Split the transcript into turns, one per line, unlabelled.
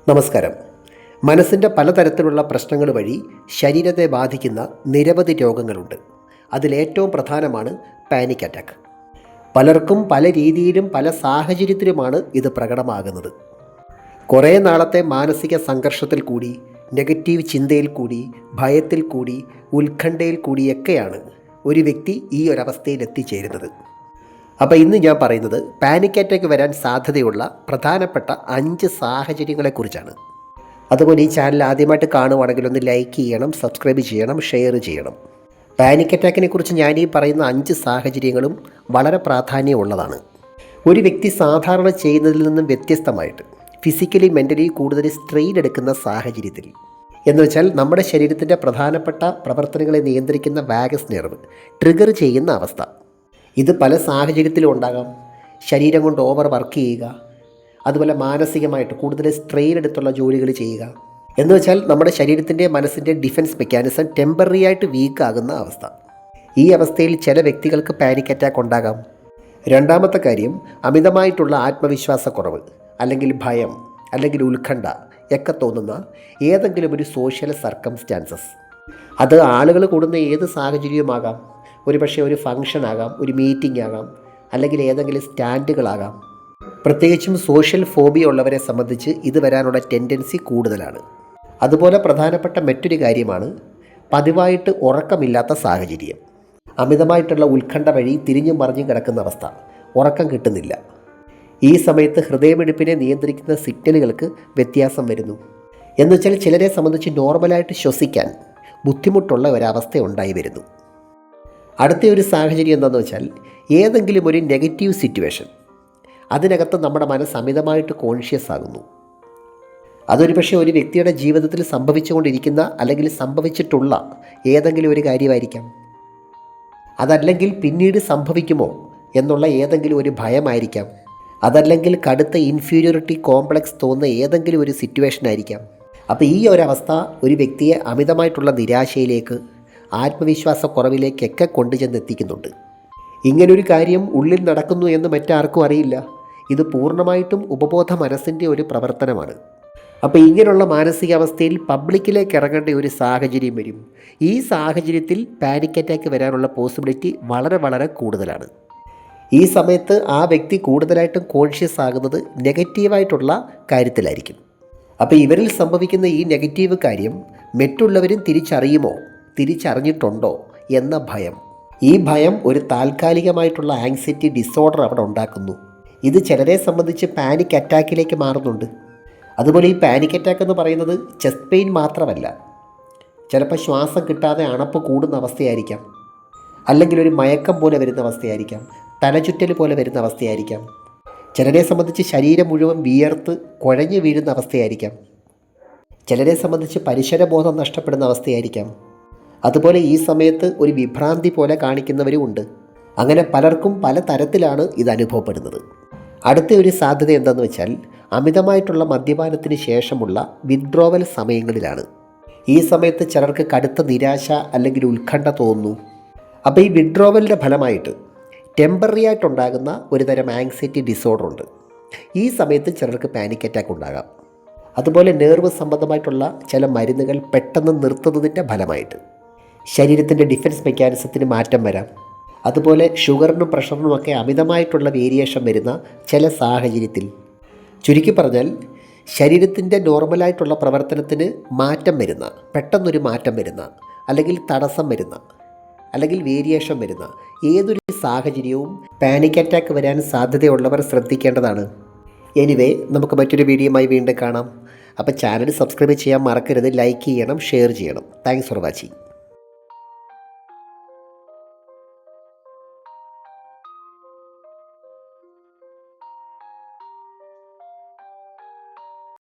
നമസ്കാരം. മനസ്സിൻ്റെ പലതരത്തിലുള്ള പ്രശ്നങ്ങൾ വഴി ശരീരത്തെ ബാധിക്കുന്ന നിരവധി രോഗങ്ങളുണ്ട്. അതിലേറ്റവും പ്രധാനമാണ് പാനിക് അറ്റാക്ക്. പലർക്കും പല രീതിയിലും പല സാഹചര്യത്തിലുമാണ് ഇത് പ്രകടമാകുന്നത്. കുറേ നാളത്തെ മാനസിക സംഘർഷത്തിൽ കൂടി, നെഗറ്റീവ് ചിന്തയിൽ കൂടി, ഭയത്തിൽ കൂടി, ഉത്കണ്ഠയിൽ കൂടിയൊക്കെയാണ് ഒരു വ്യക്തി ഈ ഒരവസ്ഥയിൽ എത്തിച്ചേരുന്നത്. അപ്പോൾ ഇന്ന് ഞാൻ പറയുന്നത് പാനിക് അറ്റാക്ക് വരാൻ സാധ്യതയുള്ള പ്രധാനപ്പെട്ട 5 സാഹചര്യങ്ങളെക്കുറിച്ചാണ്. അതുപോലെ ഈ ചാനൽ ആദ്യമായിട്ട് കാണുവാണെങ്കിൽ ഒന്ന് ലൈക്ക് ചെയ്യണം, സബ്സ്ക്രൈബ് ചെയ്യണം, ഷെയർ ചെയ്യണം. പാനിക് അറ്റാക്കിനെ കുറിച്ച് ഞാൻ ഈ പറയുന്ന 5 സാഹചര്യങ്ങളും വളരെ പ്രാധാന്യമുള്ളതാണ്. ഒരു വ്യക്തി സാധാരണ ചെയ്യുന്നതിൽ നിന്നും വ്യത്യസ്തമായിട്ട് ഫിസിക്കലി മെൻ്റലി കൂടുതൽ സ്ട്രെയിൻ എടുക്കുന്ന സാഹചര്യത്തിൽ, എന്നുവെച്ചാൽ നമ്മുടെ ശരീരത്തിൻ്റെ പ്രധാനപ്പെട്ട പ്രവർത്തനങ്ങളെ നിയന്ത്രിക്കുന്ന വാഗസ് നെർവ് ട്രിഗർ ചെയ്യുന്ന അവസ്ഥ. ഇത് പല സാഹചര്യത്തിലും ഉണ്ടാകാം. ശരീരം കൊണ്ട് ഓവർ വർക്ക് ചെയ്യുക, അതുപോലെ മാനസികമായിട്ട് കൂടുതൽ സ്ട്രെയിൻ എടുത്തുള്ള ജോലികൾ ചെയ്യുക, എന്നുവെച്ചാൽ നമ്മുടെ ശരീരത്തിൻ്റെ മനസ്സിൻ്റെ ഡിഫൻസ് മെക്കാനിസം ടെമ്പററി ആയിട്ട് വീക്കാകുന്ന അവസ്ഥ. ഈ അവസ്ഥയിൽ ചില വ്യക്തികൾക്ക് പാനിക് അറ്റാക്ക് ഉണ്ടാകാം. രണ്ടാമത്തെ കാര്യം, അമിതമായിട്ടുള്ള ആത്മവിശ്വാസക്കുറവ്, അല്ലെങ്കിൽ ഭയം, അല്ലെങ്കിൽ ഉത്കണ്ഠ ഒക്കെ തോന്നുന്ന ഏതെങ്കിലും ഒരു സോഷ്യൽ സർക്കംസ്റ്റാൻസസ്. അത് ആളുകൾ കൂടുന്ന ഏത് സാഹചര്യവുമാകാം. ഒരുപക്ഷെ ഒരു ഫംഗ്ഷൻ ആകാം, ഒരു മീറ്റിംഗ് ആകാം, അല്ലെങ്കിൽ ഏതെങ്കിലും സ്റ്റാൻഡുകളാകാം. പ്രത്യേകിച്ചും സോഷ്യൽ ഫോബിയ ഉള്ളവരെ സംബന്ധിച്ച് ഇത് വരാനുള്ള ടെൻഡൻസി കൂടുതലാണ്. അതുപോലെ പ്രധാനപ്പെട്ട മറ്റൊരു കാര്യമാണ് പതിവായിട്ട് ഉറക്കമില്ലാത്ത സാഹചര്യം. അമിതമായിട്ടുള്ള ഉത്കണ്ഠ വഴി തിരിഞ്ഞും മറിഞ്ഞും കിടക്കുന്ന അവസ്ഥ, ഉറക്കം കിട്ടുന്നില്ല. ഈ സമയത്ത് ഹൃദയമിടിപ്പിനെ നിയന്ത്രിക്കുന്ന സിഗ്നലുകൾക്ക് വ്യത്യാസം വരുന്നു. എന്നുവെച്ചാൽ ചിലരെ സംബന്ധിച്ച് നോർമലായിട്ട് ശ്വസിക്കാൻ ബുദ്ധിമുട്ടുള്ള ഒരവസ്ഥ ഉണ്ടായി വരുന്നു. അടുത്ത ഒരു സാഹചര്യം എന്താണെന്ന് വെച്ചാൽ, ഏതെങ്കിലും ഒരു നെഗറ്റീവ് സിറ്റുവേഷൻ, അതിനകത്ത് നമ്മുടെ മനസ്സ് അമിതമായിട്ട് കോൺഷ്യസ് ആകുന്നു. അതൊരു പക്ഷേ ഒരു വ്യക്തിയുടെ ജീവിതത്തിൽ സംഭവിച്ചുകൊണ്ടിരിക്കുന്ന അല്ലെങ്കിൽ സംഭവിച്ചിട്ടുള്ള ഏതെങ്കിലും ഒരു കാര്യമായിരിക്കാം. അതല്ലെങ്കിൽ പിന്നീട് സംഭവിക്കുമോ എന്നുള്ള ഏതെങ്കിലും ഒരു ഭയമായിരിക്കാം. അതല്ലെങ്കിൽ കടുത്ത ഇൻഫീരിയോറിറ്റി കോംപ്ലക്സ് തോന്നുന്ന ഏതെങ്കിലും ഒരു സിറ്റുവേഷൻ ആയിരിക്കാം. അപ്പോൾ ഈ ഒരവസ്ഥ ഒരു വ്യക്തിയെ അമിതമായിട്ടുള്ള നിരാശയിലേക്ക്, ആത്മവിശ്വാസക്കുറവിലേക്കൊക്കെ കൊണ്ടുചെന്നെത്തിക്കുന്നുണ്ട്. ഇങ്ങനൊരു കാര്യം ഉള്ളിൽ നടക്കുന്നു എന്ന് മറ്റാർക്കും അറിയില്ല. ഇത് പൂർണ്ണമായിട്ടും ഉപബോധ മനസ്സിൻ്റെ ഒരു പ്രവർത്തനമാണ്. അപ്പോൾ ഇങ്ങനെയുള്ള മാനസികാവസ്ഥയിൽ പബ്ലിക്കിലേക്ക് ഇറങ്ങേണ്ട ഒരു സാഹചര്യം വരും. ഈ സാഹചര്യത്തിൽ പാനിക് അറ്റാക്ക് വരാനുള്ള പോസിബിലിറ്റി വളരെ വളരെ കൂടുതലാണ്. ഈ സമയത്ത് ആ വ്യക്തി കൂടുതലായിട്ടും കോൺഷ്യസ് ആകുന്നത് നെഗറ്റീവായിട്ടുള്ള കാര്യത്തിലായിരിക്കും. അപ്പോൾ ഇവരിൽ സംഭവിക്കുന്ന ഈ നെഗറ്റീവ് കാര്യം മറ്റുള്ളവരും തിരിച്ചറിഞ്ഞിട്ടുണ്ടോ എന്ന ഭയം. ഈ ഭയം ഒരു താൽക്കാലികമായിട്ടുള്ള ആങ്സൈറ്റി ഡിസോർഡർ അവിടെ ഉണ്ടാക്കുന്നു. ഇത് ചിലരെ സംബന്ധിച്ച് പാനിക് അറ്റാക്കിലേക്ക് മാറുന്നുണ്ട്. അതുപോലെ ഈ പാനിക് അറ്റാക്ക് എന്ന് പറയുന്നത് ചെസ്റ്റ് പെയിൻ മാത്രമല്ല. ചിലപ്പോൾ ശ്വാസം കിട്ടാതെ അണപ്പ് കൂടുന്ന അവസ്ഥയായിരിക്കാം, അല്ലെങ്കിൽ ഒരു മയക്കം പോലെ വരുന്ന അവസ്ഥയായിരിക്കാം, തലചുറ്റൽ പോലെ വരുന്ന അവസ്ഥയായിരിക്കാം. ചിലരെ സംബന്ധിച്ച് ശരീരം മുഴുവൻ വിയർത്ത് കുഴഞ്ഞു വീഴുന്ന അവസ്ഥയായിരിക്കാം. ചിലരെ സംബന്ധിച്ച് പരിസരബോധം നഷ്ടപ്പെടുന്ന അവസ്ഥയായിരിക്കാം. അതുപോലെ ഈ സമയത്ത് ഒരു വിഭ്രാന്തി പോലെ കാണിക്കുന്നവരും ഉണ്ട്. അങ്ങനെ പലർക്കും പല തരത്തിലാണ് ഇത് അനുഭവപ്പെടുന്നത്. അടുത്ത ഒരു സാധ്യത എന്താണെന്ന് വെച്ചാൽ, അമിതമായിട്ടുള്ള മദ്യപാനത്തിന് ശേഷമുള്ള വിത്ഡ്രോവൽ സമയങ്ങളിലാണ്. ഈ സമയത്ത് ചിലർക്ക് കടുത്ത നിരാശ അല്ലെങ്കിൽ ഉത്കണ്ഠ തോന്നുന്നു. അപ്പോൾ ഈ വിത്ഡ്രോവലിൻ്റെ ഫലമായിട്ട് ടെമ്പററി ആയിട്ടുണ്ടാകുന്ന ഒരു തരം ആങ്സൈറ്റി ഡിസോർഡർ ഉണ്ട്. ഈ സമയത്ത് ചിലർക്ക് പാനിക് അറ്റാക്ക് ഉണ്ടാകാം. അതുപോലെ നെർവ് സംബന്ധമായിട്ടുള്ള ചില മരുന്നുകൾ പെട്ടെന്ന് നിർത്തുന്നതിൻ്റെ ഫലമായിട്ട് ശരീരത്തിൻ്റെ ഡിഫൻസ് മെക്കാനിസത്തിന് മാറ്റം വരാം. അതുപോലെ ഷുഗറിനും പ്രഷറിനുമൊക്കെ അമിതമായിട്ടുള്ള വേരിയേഷൻ വരുന്ന ചില സാഹചര്യത്തിൽ, ചുരുക്കി പറഞ്ഞാൽ ശരീരത്തിൻ്റെ നോർമലായിട്ടുള്ള പ്രവർത്തനത്തിന് മാറ്റം വരുന്ന, പെട്ടെന്നൊരു മാറ്റം വരുന്ന, അല്ലെങ്കിൽ തടസ്സം വരുന്ന, അല്ലെങ്കിൽ വേരിയേഷൻ വരുന്ന ഏതൊരു സാഹചര്യവും പാനിക് അറ്റാക്ക് വരാൻ സാധ്യതയുള്ളവർ ശ്രദ്ധിക്കേണ്ടതാണ്. എനിവേ, നമുക്ക് മറ്റൊരു വീഡിയോയുമായി വീണ്ടും കാണാം. അപ്പോൾ ചാനൽ സബ്സ്ക്രൈബ് ചെയ്യാൻ മറക്കരുത്, ലൈക്ക് ചെയ്യണം, ഷെയർ ചെയ്യണം. Thanks for watching.